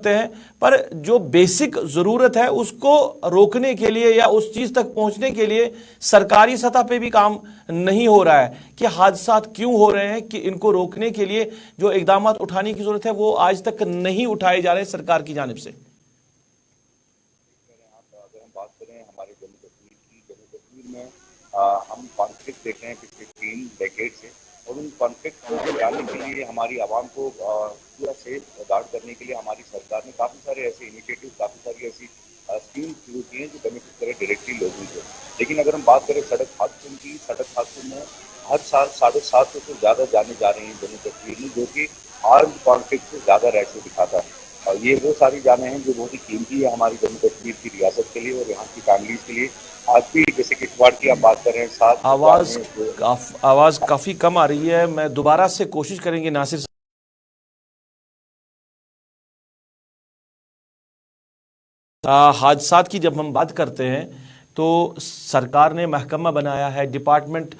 सकते हैं, पर जो बेसिक जरूरत है उसको रोकने के लिए या उस चीज तक पहुंचने के लिए सरकारी सतह पे भी काम नहीं हो रहा है कि हादसा क्यों हो रहे हैं, कि इनको रोकने के लिए जो इकदाम उठाने की जरूरत है वो आज तक नहीं उठाए जा रहे सरकार की जानिब से। अगर हम बात करें हमारे जम्मू कश्मीर में हम कॉन्फ्लिक्ट देख रहे हैं पिछले 3 डेकेड से, और उन कॉन्फ्लिक्ट को निकालने के लिए हमारी आवाम को पूरा सेफ गार्ड करने के लिए हमारी सरकार ने काफ़ी सारे ऐसे इनिशिएटिव, काफ़ी सारी ऐसी स्कीम शुरू की हैं जो बेनिफिट करे डायरेक्टली लोगों को। लेकिन अगर हम बात करें सड़क हादसों की, सड़क हादसों में हर साल 750 से ज़्यादा जाने जा रही हैं जम्मू कश्मीर में, जो कि आर्म्ड कॉन्फ्लिक्ट से ज़्यादा रेशो दिखाता है। और ये वो सारी जानें हैं जो बहुत ही कीमती है हमारी जम्मू कश्मीर की रियासत के लिए और यहाँ की फैमिलीज के लिए। आज भी जैसे किश्तवाड़ की आप बात कर रहे हैं, साथ आवाज काफी कम आ रही है, मैं दोबारा से कोशिश करेंगे नासिर। हादसात की जब हम बात करते हैं तो सरकार ने महकमा बनाया है, डिपार्टमेंट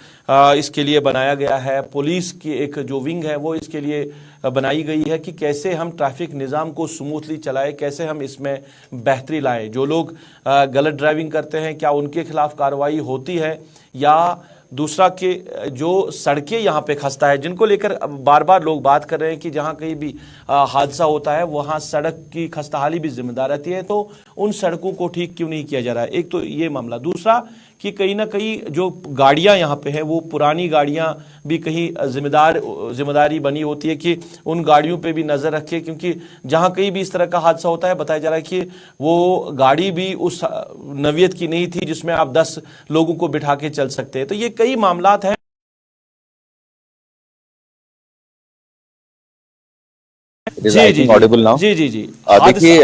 इसके लिए बनाया गया है, पुलिस की एक जो विंग है वो इसके लिए बनाई गई है कि कैसे हम ट्रैफिक निज़ाम को स्मूथली चलाएं, कैसे हम इसमें बेहतरी लाएं। जो लोग गलत ड्राइविंग करते हैं क्या उनके खिलाफ कार्रवाई होती है, या दूसरा कि जो सड़कें यहाँ पे खस्ता है जिनको लेकर बार बार लोग बात कर रहे हैं कि जहाँ कहीं भी हादसा होता है वहाँ सड़क की खस्ताहाली भी जिम्मेदार रहती है, तो उन सड़कों को ठीक क्यों नहीं किया जा रहा है। एक तो ये मामला, दूसरा कि कहीं ना कहीं जो गाड़ियाँ यहाँ पे हैं वो पुरानी गाड़ियाँ भी कहीं जिम्मेदारी बनी होती है कि उन गाड़ियों पे भी नज़र रखे, क्योंकि जहाँ कहीं भी इस तरह का हादसा होता है बताया जा रहा है कि वो गाड़ी भी उस नवियत की नहीं थी जिसमें आप 10 लोगों को बिठा के चल सकते हैं। तो ये कई मामलात हैं। जी ऑडिबल नाउ। जी जी जी देखिए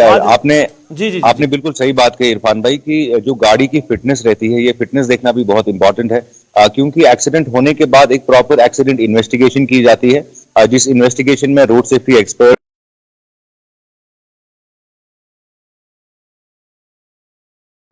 जी आपने बिल्कुल सही बात कही इरफान भाई कि जो गाड़ी की फिटनेस रहती है, ये फिटनेस देखना भी बहुत इंपॉर्टेंट है, क्योंकि एक्सीडेंट होने के बाद एक प्रॉपर एक्सीडेंट इन्वेस्टिगेशन की जाती है, जिस इन्वेस्टिगेशन में road safety expert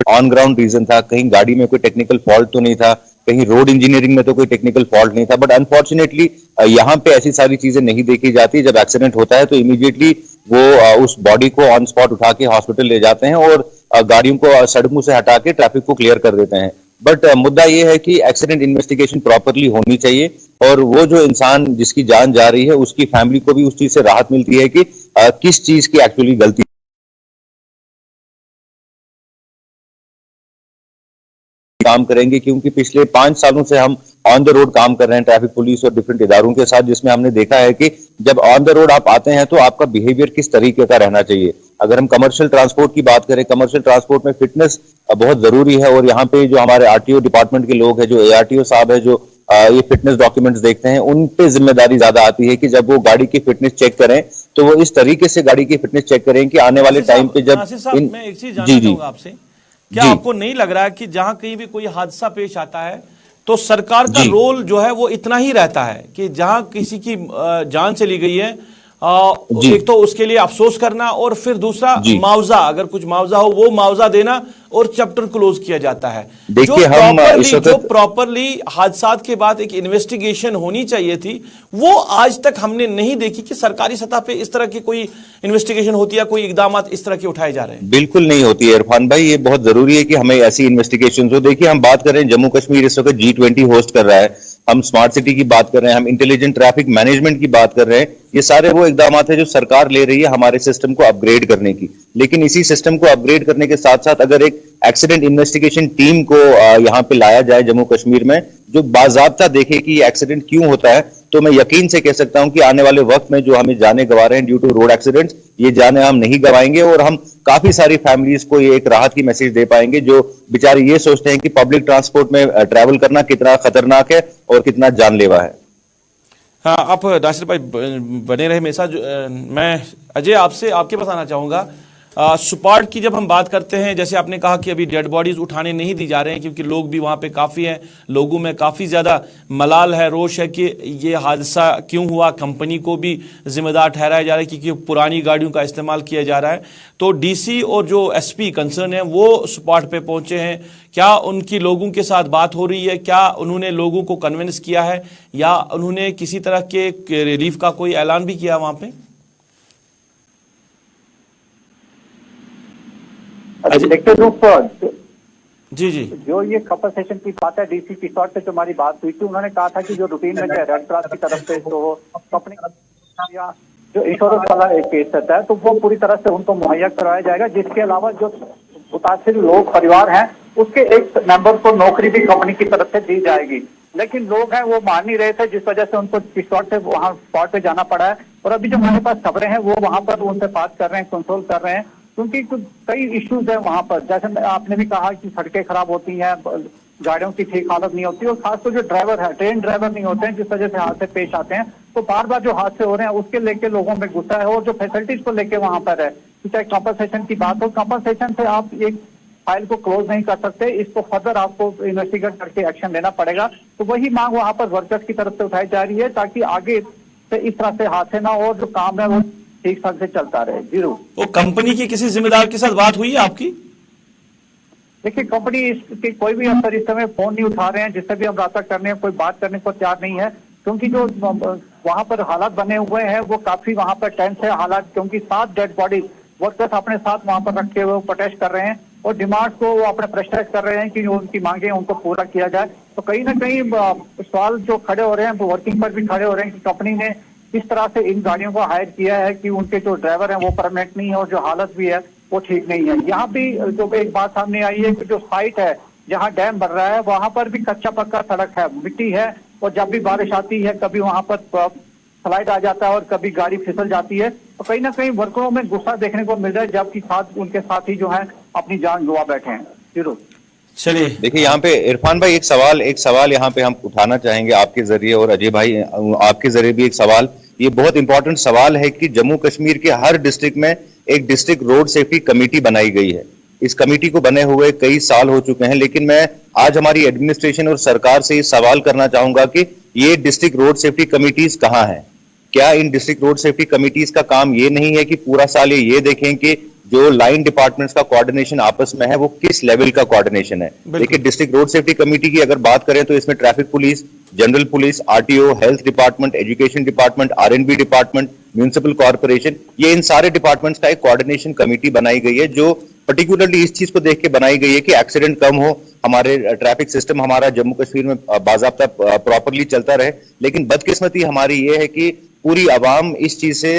on ground reason था, कहीं गाड़ी में कोई टेक्निकल फॉल्ट तो नहीं था, कहीं रोड इंजीनियरिंग में तो कोई टेक्निकल फॉल्ट नहीं था, बट अनफॉर्चुनेटली यहाँ पे ऐसी सारी चीजें नहीं देखी जाती। जब एक्सीडेंट होता है तो इमीडिएटली वो उस बॉडी को ऑन स्पॉट उठा के हॉस्पिटल ले जाते हैं और गाड़ियों को सड़कों से हटा के ट्रैफिक को क्लियर कर देते हैं। बट मुद्दा ये है कि एक्सीडेंट इन्वेस्टिगेशन प्रॉपरली होनी चाहिए, और वो जो इंसान जिसकी जान जा रही है उसकी फैमिली को भी उस चीज से राहत मिलती है कि किस चीज की एक्चुअली गलती काम करेंगे। क्योंकि पिछले 5 सालों से हम ऑन द रोड काम कर रहे हैं ट्रैफिक पुलिस और डिफरेंट इदारों के साथ, जिसमें हमने देखा है कि जब ऑन द रोड आप आते हैं तो आपका बिहेवियर किस तरीके का रहना चाहिए। अगर हम कमर्शियल ट्रांसपोर्ट की बात करें, कमर्शियल ट्रांसपोर्ट में फिटनेस बहुत जरूरी है, और यहाँ पे जो हमारे आरटीओ डिपार्टमेंट के लोग हैं, जो एआरटीओ साहब है, जो ये फिटनेस डॉक्यूमेंट्स देखते हैं, उन पे जिम्मेदारी ज्यादा आती है कि जब वो गाड़ी की फिटनेस चेक करें तो वो इस तरीके से गाड़ी की फिटनेस चेक करें कि आने वाले टाइम पे जब मैं एक चीज जानना चाहूंगा आपसे, क्या आपको नहीं लग रहा है कि जहां कहीं भी कोई हादसा पेश आता है तो सरकार का रोल जो है वो इतना ही रहता है कि जहां किसी की जान चली गई है, एक तो उसके लिए अफसोस करना, और फिर दूसरा मुआवजा, अगर कुछ मुआवजा हो वो मुआवजा देना, और चैप्टर क्लोज किया जाता है। जो प्रॉपरली हादसात के बाद एक इन्वेस्टिगेशन होनी चाहिए थी वो आज तक हमने नहीं देखी कि सरकारी सतह पे इस तरह की कोई इन्वेस्टिगेशन होती है, कोई इकदाम इस तरह के उठाए जा रहे हैं। बिल्कुल नहीं होती है इरफान भाई, ये बहुत जरूरी है कि हमें ऐसी इन्वेस्टिगेशन हो। देखिए हम बात कर रहे हैं जम्मू कश्मीर इस वक्त G20 होस्ट कर रहा है, हम स्मार्ट सिटी की बात कर रहे हैं, हम इंटेलिजेंट ट्रैफिक मैनेजमेंट की बात कर रहे हैं। ये सारे वो इकदाम है जो सरकार ले रही है हमारे सिस्टम को अपग्रेड करने की। लेकिन इसी सिस्टम को अपग्रेड करने के साथ साथ अगर एक एक्सीडेंट इन्वेस्टिगेशन टीम को यहाँ पे लाया जाए जम्मू कश्मीर में, जो बाज़ाब्ता देखे कि ये एक्सीडेंट क्यों होता है, तो मैं यकीन से कह सकता हूं कि आने वाले वक्त में जो हमें जाने गंवा रहे हैं ड्यू टू रोड एक्सीडेंट्स, ये जाने हम नहीं गंवाएंगे, और हम काफी सारी फैमिलीज को ये एक राहत की मैसेज दे पाएंगे जो बेचारे ये सोचते हैं कि पब्लिक ट्रांसपोर्ट में ट्रैवल करना कितना खतरनाक है और कितना जानलेवा है। हाँ, आप नासिर भाई बने रहे मेरे साथ। मैं अजय आपसे आपके पास आना चाहूँगा। सुपार्ट की जब हम बात करते हैं, जैसे आपने कहा कि अभी डेड बॉडीज उठाने नहीं दी जा रहे हैं क्योंकि लोग भी वहाँ पे काफ़ी हैं, लोगों में काफ़ी ज़्यादा मलाल है, रोष है कि ये हादसा क्यों हुआ। कंपनी को भी जिम्मेदार ठहराया जा रहा है क्योंकि पुरानी गाड़ियों का इस्तेमाल किया जा रहा है। तो डीसी और जो एसपी कंसर्न है वो सुपार्ट पे पहुँचे हैं, क्या उनकी लोगों के साथ बात हो रही है, क्या उन्होंने लोगों को कन्विंस किया है, या उन्होंने किसी तरह के रिलीफ का कोई ऐलान भी किया वहाँ पे? देखते रूप जी जी जो ये कंपनसेशन की बात है, डीसी पिसौट से जो हमारी बात हुई थी, उन्होंने कहा था कि जो रूटीन में रेड क्रॉस की तरफ से तो कंपनी या जो इंश्योरेंस वाला एक केस रहता है तो वो पूरी तरह से उनको मुहैया करवाया जाएगा। जिसके अलावा जो मुतासिर लोग परिवार हैं उसके एक मेंबर को नौकरी भी कंपनी की तरफ से दी जाएगी। लेकिन लोग हैं वो मान नहीं रहे थे, जिस वजह से उनको पिसौट से वहाँ स्पॉट पे जाना पड़ा है। और अभी जो हमारे पास खबरें हैं वो वहाँ पर उनसे बात कर रहे हैं, कंसोल कर रहे हैं, क्योंकि कुछ कई इश्यूज है वहाँ पर। जैसे आपने भी कहा कि सड़कें खराब होती हैं, गाड़ियों की ठीक हालत नहीं होती, और खासकर जो ड्राइवर है, ट्रेन ड्राइवर नहीं होते हैं, जिस वजह से हादसे पेश आते हैं। तो बार बार जो हादसे हो रहे हैं उसके लेके लोगों में गुस्सा है, और जो फैसिलिटीज को लेके वहाँ पर है, चाहे कंपनसेशन की बात हो, कंपनसेशन से आप एक फाइल को क्लोज नहीं कर सकते, इसको फर्दर आपको इन्वेस्टिगेट करके एक्शन लेना पड़ेगा। तो वही मांग वहाँ पर वर्कर्स की तरफ से उठाई जा रही है, ताकि आगे से इस तरह से हादसे ना हो, जो काम है वो ठीक ठाक से चलता रहे। जरूर। वो कंपनी के किसी जिम्मेदार के साथ बात हुई है आपकी? देखिए, कंपनी इसके कोई भी अफसर इस समय फोन नहीं उठा रहे हैं, जिससे भी हम रास्ता करने हैं, कोई बात करने को तैयार नहीं है, क्योंकि जो वहां पर हालात बने हुए हैं वो काफी वहां पर टेंस है हालात, क्योंकि 7 डेड बॉडी वर्कर्स अपने साथ वहां पर रखे हुए प्रोटेस्ट कर रहे हैं और डिमांड्स को वो अपने प्रेशराइज कर रहे हैं कि जो उनकी मांगे हैं उनको पूरा किया जाए। तो कहीं ना कहीं सवाल जो खड़े हो रहे हैं वो वर्किंग पर भी खड़े हो रहे हैं कि कंपनी ने इस तरह से इन गाड़ियों को हायर किया है कि उनके जो ड्राइवर हैं वो परमानेंट नहीं है, और जो हालत भी है वो ठीक नहीं है। यहाँ भी जो एक बात सामने आई है कि जो साइट है जहाँ डैम बन रहा है वहां पर भी कच्चा पक्का सड़क है, मिट्टी है, और जब भी बारिश आती है कभी वहां पर स्लाइड आ जाता है और कभी गाड़ी फिसल जाती है। तो कहीं ना कहीं वर्करों में गुस्सा देखने को मिल रहा है, जबकि साथ उनके साथी जो है अपनी जान गंवा बैठे हैं। जरूर। चलिए, देखिए यहाँ पे इरफान भाई एक सवाल यहाँ पे हम उठाना चाहेंगे आपके जरिए, और अजय भाई आपके जरिए भी एक सवाल, ये बहुत इंपॉर्टेंट सवाल है कि जम्मू कश्मीर के हर डिस्ट्रिक्ट में एक डिस्ट्रिक्ट रोड सेफ्टी कमेटी बनाई गई है। इस कमेटी को बने हुए कई साल हो चुके हैं, लेकिन मैं आज हमारी एडमिनिस्ट्रेशन और सरकार से ये सवाल करना चाहूंगा कि ये डिस्ट्रिक्ट रोड सेफ्टी कमिटीज कहाँ हैं? क्या इन डिस्ट्रिक्ट रोड सेफ्टी कमिटीज का काम ये नहीं है कि पूरा साल ये देखें कि जो लाइन डिपार्टमेंट्स का कोऑर्डिनेशन आपस में है वो किस लेवल का कोऑर्डिनेशन है? देखिए, डिस्ट्रिक्ट रोड सेफ्टी कमेटी की अगर बात करें तो इसमें traffic police, general police, RTO, health department, education department, RNB department, municipal corporation, ये इन सारे डिपार्टमेंट्स का एक कोऑर्डिनेशन कमेटी बनाई गई है, जो पर्टिकुलरली इस चीज को देख के बनाई गई है कि एक्सीडेंट कम हो, हमारे ट्रैफिक सिस्टम हमारा जम्मू कश्मीर में बाजाब्ता प्रॉपरली चलता रहे। लेकिन बदकिस्मती हमारी ये है कि पूरी आवाम इस चीज से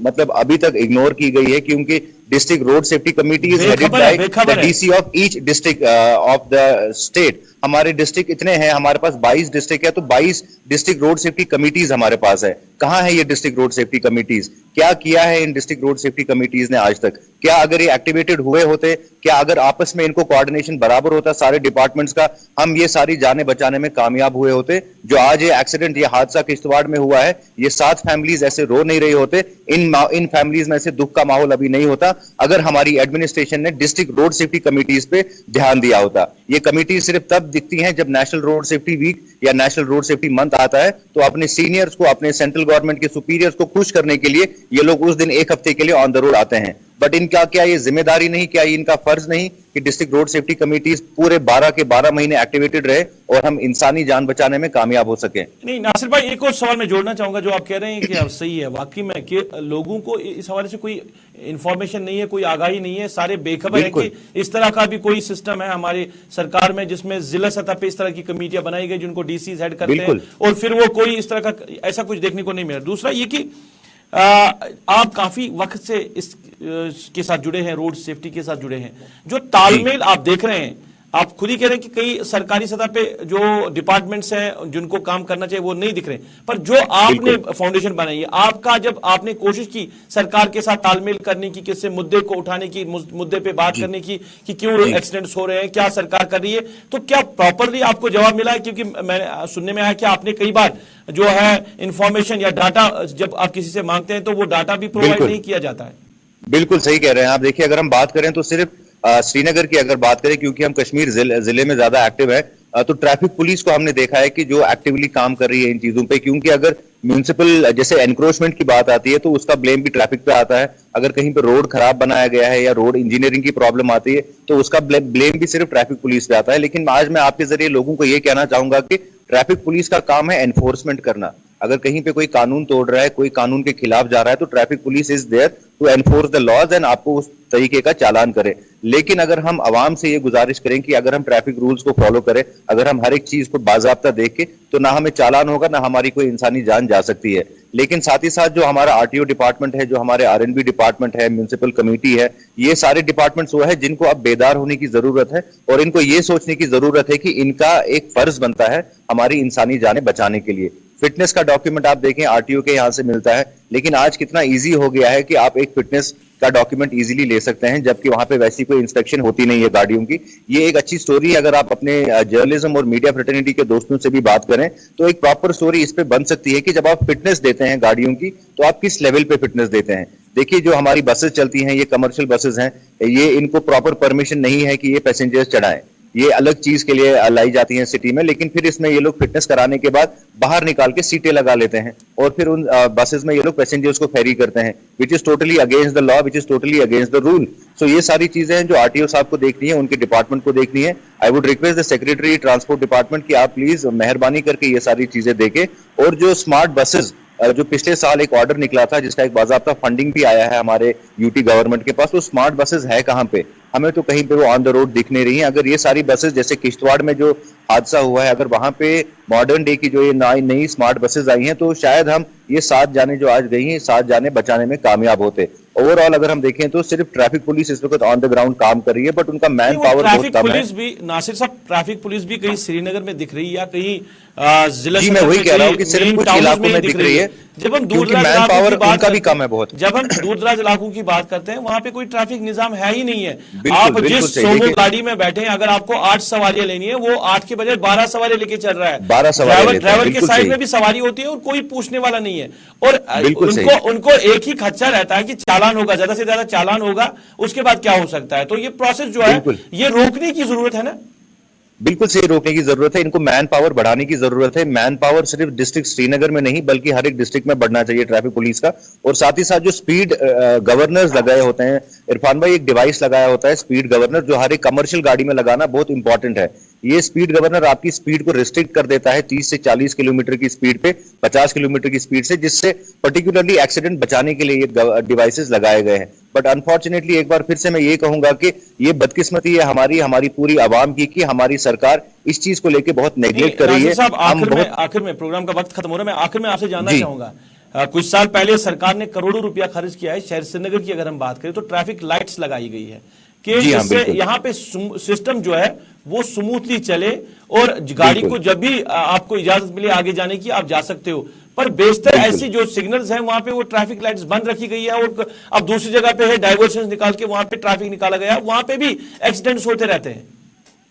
मतलब अभी तक इग्नोर की गई है, क्योंकि district road safety committee is headed by the DC of each district of the state. हमारे डिस्ट्रिक्ट इतने हैं, हमारे पास 22 डिस्ट्रिक्ट है, तो 22 डिस्ट्रिक्ट रोड सेफ्टी कमिटीज हमारे पास है। कहां है ये डिस्ट्रिक्ट रोड सेफ्टी कमिटीज? क्या किया है इन डिस्ट्रिक्ट रोड सेफ्टी कमिटीज ने आज तक? क्या अगर ये एक्टिवेटेड हुए होते, क्या अगर आपस में इनको कोऑर्डिनेशन बराबर होता सारे डिपार्टमेंट्स का, हम ये सारी जानें बचाने में कामयाब हुए होते? जो आज ये एक्सीडेंट, ये हादसा किश्तवाड़ में हुआ है, ये 7 फैमिलीज ऐसे रो नहीं रही होते, इन फैमिलीज में से दुख का माहौल अभी नहीं होता अगर हमारी एडमिनिस्ट्रेशन ने डिस्ट्रिक्ट रोड सेफ्टी कमिटीज पे ध्यान दिया होता। ये कमिटी सिर्फ तब दिखती हैं जब नेशनल रोड सेफ्टी वीक या नेशनल रोड सेफ्टी मंथ आता है, तो अपने सीनियर्स को, अपने सेंट्रल गवर्नमेंट के सुपीरियर्स को खुश करने के लिए ये लोग उस दिन एक हफ्ते के लिए ऑन द रोड आते हैं। बट इनका क्या ये जिम्मेदारी नहीं, क्या ये इनका फर्ज नहीं कि डिस्ट्रिक्ट रोड सेफ्टी कमिटीज पूरे 12 के 12 महीने एक्टिवेटेड रहे और हम इंसानी जान बचाने में कामयाब हो सके? नहीं, नासिर भाई, एक और सवाल मैं जोड़ना चाहूंगा। जो आप कह रहे हैं कि अब सही है वाकई में कि लोगों को इस हवाले से कोई इंफॉर्मेशन नहीं है, कोई आगाही नहीं है, सारे बेखबर है कि इस तरह का भी कोई सिस्टम है हमारी सरकार में जिसमें जिला सतह पे इस तरह की कमेटियां बनाई गई जिनको डीसी हेड करते हैं, और फिर वो कोई इस तरह का ऐसा कुछ देखने को नहीं मिला। दूसरा ये कि आप काफी वक्त से इस के साथ जुड़े हैं, रोड सेफ्टी के साथ जुड़े हैं, जो तालमेल आप देख रहे हैं, आप खुद ही कह रहे हैं कि कई सरकारी सतह पे जो डिपार्टमेंट्स हैं जिनको काम करना चाहिए वो नहीं दिख रहे, पर जो आपने फाउंडेशन बनाई है, आपका जब आपने कोशिश की सरकार के साथ तालमेल करने की, किससे मुद्दे को उठाने की, मुद्दे पे बात करने की कि क्यों एक्सीडेंट्स हो रहे हैं, क्या सरकार कर रही है, तो क्या प्रॉपरली आपको जवाब मिला है? क्योंकि मैंने सुनने में आया कि आपने कई बार जो है इंफॉर्मेशन या डाटा जब आप किसी से मांगते हैं तो वो डाटा भी प्रोवाइड नहीं किया जाता है। बिल्कुल सही कह रहे हैं आप। देखिए, अगर हम बात करें तो सिर्फ श्रीनगर की अगर बात करें, क्योंकि हम कश्मीर जिले में ज्यादा एक्टिव है, तो ट्रैफिक पुलिस को हमने देखा है कि जो एक्टिवली काम कर रही है इन चीजों पे, क्योंकि अगर म्यूनिसिपल जैसे एनक्रोचमेंट की बात आती है तो उसका ब्लेम भी ट्रैफिक पे आता है। अगर कहीं पे रोड खराब बनाया गया है या रोड इंजीनियरिंग की प्रॉब्लम आती है तो उसका ब्लेम भी सिर्फ ट्रैफिक पुलिस पे आता है। लेकिन आज मैं आपके जरिए लोगों को ये कहना चाहूंगा कि ट्रैफिक पुलिस का काम है एनफोर्समेंट करना। अगर कहीं पे कोई कानून तोड़ रहा है, कोई कानून के खिलाफ जा रहा है, तो traffic police is there to enforce the laws and आपको उस तरीके का चालान करे। लेकिन अगर हम आवाम से ये गुजारिश करें कि अगर हम ट्रैफिक रूल्स को फॉलो करें, अगर हम हर एक चीज को बाजाब्ता देख के, तो ना हमें चालान होगा, ना हमारी कोई इंसानी जान जा सकती है। लेकिन साथ ही साथ जो हमारा आरटीओ डिपार्टमेंट है, जो हमारे आरएनबी डिपार्टमेंट है, म्युनिसिपल कमेटी है, ये सारे डिपार्टमेंट्स वो है जिनको अब बेदार होने की जरूरत है और इनको ये सोचने की जरूरत है कि इनका एक फर्ज बनता है हमारी इंसानी जानें बचाने के लिए। फिटनेस का डॉक्यूमेंट आप देखें आरटीओ के यहाँ से मिलता है, लेकिन आज कितना इजी हो गया है कि आप एक फिटनेस का डॉक्यूमेंट इजीली ले सकते हैं, जबकि वहां पे वैसी कोई इंस्पेक्शन होती नहीं है गाड़ियों की। ये एक अच्छी स्टोरी है। अगर आप अपने जर्नलिज्म और मीडिया फ्रेटर्निटी के दोस्तों से भी बात करें तो एक प्रॉपर स्टोरी इस पे बन सकती है कि जब आप फिटनेस देते हैं गाड़ियों की, तो आप किस लेवल पे फिटनेस देते हैं। देखिए, जो हमारी बसेस चलती हैं, ये कमर्शियल बसेस हैं, ये इनको प्रॉपर परमिशन नहीं है कि ये पैसेंजर्स चढ़ाएं। ये अलग चीज के लिए लाई जाती हैं सिटी में, लेकिन फिर इसमें ये लोग फिटनेस कराने के बाद बाहर निकाल के सीटें लगा लेते हैं और फिर उन बसेस में ये लोग पैसेंजर्स को फेरी करते हैं, which is totally against the law, which is totally against the rule. So ये सारी चीजें हैं जो आरटीओ साहब को देखनी है, उनके डिपार्टमेंट को देखनी है। I would request the secretary transport department कि आप प्लीज मेहरबानी करके ये सारी चीजें देखें। और जो स्मार्ट बसेस, जो पिछले साल एक ऑर्डर निकला था जिसका एक बाज़ाब्ता फंडिंग भी आया है हमारे यूटी गवर्नमेंट के पास, तो स्मार्ट बसेस है कहां पे? हमें तो कहीं पे वो ऑन द रोड दिख नहीं रही हैं। अगर ये सारी बसेस, जैसे किश्तवाड़ में जो हादसा हुआ है, अगर वहां पे मॉडर्न डे की जो ये नई स्मार्ट बसेस आई हैं, तो शायद हम ये 7 जाने जो आज गई हैं, 7 जाने बचाने में कामयाब होते। ओवरऑल अगर हम देखें तो सिर्फ ट्रैफिक पुलिस इस वक्त ऑन द ग्राउंड काम कर रही है, बट उनका मैन पावर बहुत कम है। पुलिस भी, नासिर साहब, ट्रैफिक पुलिस भी कहीं श्रीनगर में दिख रही है या कहीं जिला, जी मैं वही कह रहा हूँ कि सिर्फ कुछ इलाकों में दिख रही है, जब हम क्योंकि मैन पावर उनका भी कम है बहुत। जब हम दूर दराज इलाकों की बात करते हैं, वहां पे कोई ट्रैफिक निजाम है ही नहीं है। बिल्कुल, आप जिस सोमो गाड़ी में बैठे हैं, अगर आपको 8 सवारियां लेनी है, वो 8 के बजाय 12 सवारियां लेके चल रहा है। 12 सवारियां, ड्राइवर के साइड में भी सवारी होती है और कोई पूछने वाला नहीं है। और उनको एक ही खर्चा रहता है कि चालान होगा, ज्यादा से ज्यादा चालान होगा, उसके बाद क्या हो सकता है। तो ये प्रोसेस जो है, ये रोकने की जरूरत है ना। बिल्कुल सही, रोकने की जरूरत है। इनको मैन पावर बढ़ाने की जरूरत है। मैन पावर सिर्फ डिस्ट्रिक्ट श्रीनगर में नहीं बल्कि हर एक डिस्ट्रिक्ट में बढ़ना चाहिए ट्रैफिक पुलिस का। और साथ ही साथ जो स्पीड गवर्नर्स लगाए होते हैं, इरफान भाई, एक डिवाइस लगाया होता है स्पीड गवर्नर, जो हर एक कमर्शियल गाड़ी में लगाना बहुत इंपॉर्टेंट है। ये स्पीड गवर्नर आपकी स्पीड को रिस्ट्रिक्ट कर देता है 30 से 40 किलोमीटर की स्पीड पे 50 किलोमीटर की स्पीड से, जिससे पर्टिकुलरली एक्सीडेंट बचाने के लिए ये डिवाइसेस लगाए गए हैं। बट अनफॉर्चुनेटली एक बार फिर से मैं ये कहूंगा कि ये बदकिस्मती है हमारी पूरी आवाम की कि हमारी सरकार इस चीज को लेकर बहुत नेग्लेक्ट कर रही है। आखिर में प्रोग्राम का वक्त खत्म हो रहा है, मैं आखिर में आपसे जानना चाहूंगा, कुछ साल पहले सरकार ने करोड़ों रुपया खर्च किया है शहर श्रीनगर की अगर हम बात करें तो ट्रैफिक लाइट्स लगाई गई है कि जिससे यहाँ पे सिस्टम जो है वो स्मूथली चले और गाड़ी को जब भी आपको इजाजत मिले आगे जाने की आप जा सकते हो। पर बेशतर ऐसी जो सिग्नल्स हैं वहां पे वो ट्रैफिक लाइट्स बंद रखी गई है और अब दूसरी जगह पे है डाइवर्शन निकाल के वहां पे ट्रैफिक निकाला गया, वहां पे भी एक्सीडेंट्स होते रहते हैं।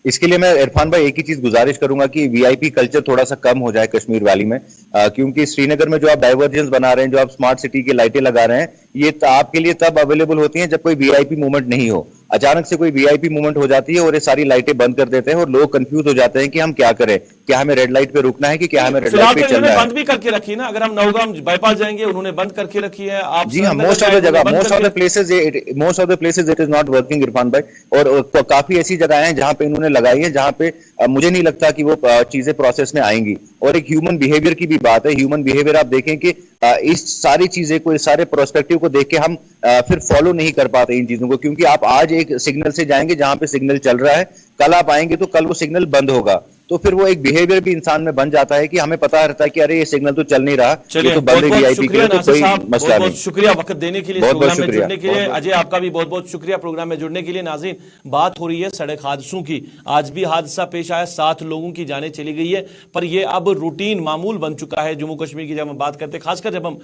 इसके लिए मैं इरफान भाई एक ही चीज गुजारिश करूंगा कि वीआईपी कल्चर थोड़ा सा कम हो जाए कश्मीर वैली में, क्योंकि श्रीनगर में जो आप डाइवर्जेंस बना रहे हैं, जो आप स्मार्ट सिटी की लाइटें लगा रहे हैं, ये आपके लिए तब अवेलेबल होती हैं जब कोई वीआईपी मूवमेंट नहीं हो। अचानक से कोई वीआईपी मूवमेंट हो जाती है और ये सारी लाइटें बंद कर देते हैं और लोग कंफ्यूज हो जाते हैं कि हम क्या करें, क्या हमें रेड लाइट पे रुकना है कि क्या हमें रेड लाइट पे चलना है। बंद भी करके रखी ना, अगर हम नौगाम बाईपास जाएंगे उन्होंने बंद करके रखी है। आप जी हाँ, मोस्ट ऑफ द जगह, most of the places it is not working Irfan भाई। और काफी ऐसी जगह हैं जहां पे इन्होंने लगाई है जहां पे मुझे नहीं लगता कि वो चीजें प्रोसेस में आएंगी। और एक ह्यूमन बिहेवियर की भी बात है। ह्यूमन बिहेवियर आप देखें कि इस सारी चीजें को, इस सारे प्रोस्पेक्टिव को देख के हम फिर फॉलो नहीं कर पाते इन चीजों को, क्योंकि आप आज एक सिग्नल से जाएंगे जहां पे सिग्नल चल रहा है, कल आप आएंगे तो कल वो सिग्नल बंद होगा, तो फिर वो एक बिहेवियर भी इंसान में बन जाता है कि हमें पता रहता है कि अरे ये सिग्नल तो चल नहीं रहा, ये तो बंद है वीआईपी के लिए, तो कोई मसला नहीं। शुक्रिया वक्त देने के लिए, प्रोग्राम में जुड़ने के लिए। अजय, आपका भी बहुत बहुत शुक्रिया प्रोग्राम में जुड़ने के लिए। नाज़रीन, बात हो रही है सड़क हादसों की। आज भी हादसा पेश आया, 7 लोगों की जानें चली गई है, पर यह अब रूटीन मामूल बन चुका है जम्मू कश्मीर की। जब हम बात करते हैं, खासकर जब हम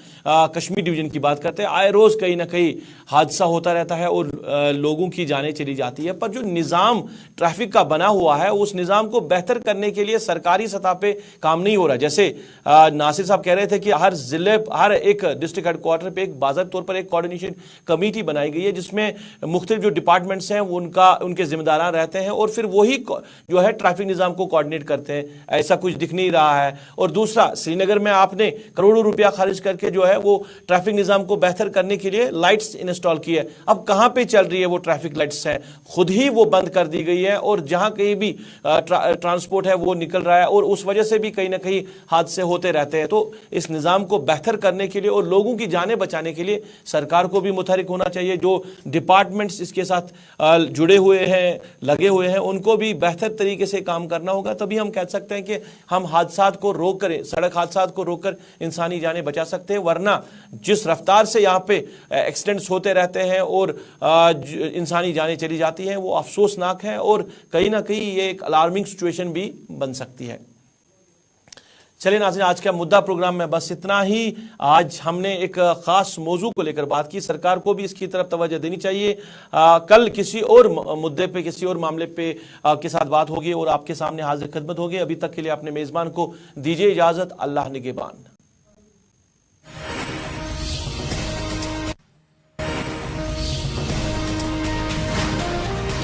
कश्मीर डिवीजन की बात करते हैं, आए रोज कहीं ना कहीं हादसा होता रहता है और लोगों की जानें चली जाती है। पर जो निजाम ट्रैफिक का बना हुआ है, उस निजाम को बेहतर करने के लिए सरकार सतह पे काम नहीं हो रहा। जैसे नासिर साहब कह रहे थे कि हर जिले, हर एक डिस्ट्रिक्ट हेडक्वार्टर पे एक बाज़ाब्ते तौर पर एक कोऑर्डिनेशन कमेटी बनाई गई है जिसमें मुख्तलिफ जो डिपार्टमेंट्स हैं वो उनके जिम्मेदार रहते हैं और फिर वही जो है ट्रैफिक निजाम को कोऑर्डिनेट करते हैं। ऐसा कुछ दिख नहीं रहा है। और दूसरा, श्रीनगर में आपने करोड़ों रुपया खर्च करके जो है वो ट्रैफिक निजाम को बेहतर करने के लिए लाइट्स इंस्टॉल की है। अब कहां पे चल रही है वो ट्रैफिक लाइट्स है, खुद ही वो बंद कर दी गई है। और जहां कहीं भी ट्रांसपोर्ट है वो निकल रहा है और उस वजह से भी कहीं ना कहीं हादसे होते रहते हैं। तो इस निज़ाम को बेहतर करने के लिए और लोगों की जानें बचाने के लिए सरकार को भी मुतहरिक होना चाहिए। जो डिपार्टमेंट्स इसके साथ जुड़े हुए हैं, लगे हुए हैं, उनको भी बेहतर तरीके से काम करना होगा। तभी हम कह सकते हैं कि हम हादसात को रोक करें, सड़क हादसात को रोक कर इंसानी जानें बचा सकते हैं। वरना जिस रफ्तार से यहाँ पे एक्सीडेंट्स होते रहते हैं और इंसानी जानें चली जाती हैं वो अफसोसनाक है और कहीं ना कहीं ये एक अलार्मिंग सिचुएशन भी बन सकती है। चलिए नाज़रीन, आज का मुद्दा प्रोग्राम में बस इतना ही। आज हमने एक ख़ास मौजू को लेकर बात की, सरकार को भी इसकी तरफ तवज्जो देनी चाहिए। कल किसी और मुद्दे पे, किसी और मामले पे के साथ बात होगी और आपके सामने हाजिर खिदमत होगी। अभी तक के लिए अपने मेज़बान को दीजिए इजाज़त। अल्लाह निगहबान।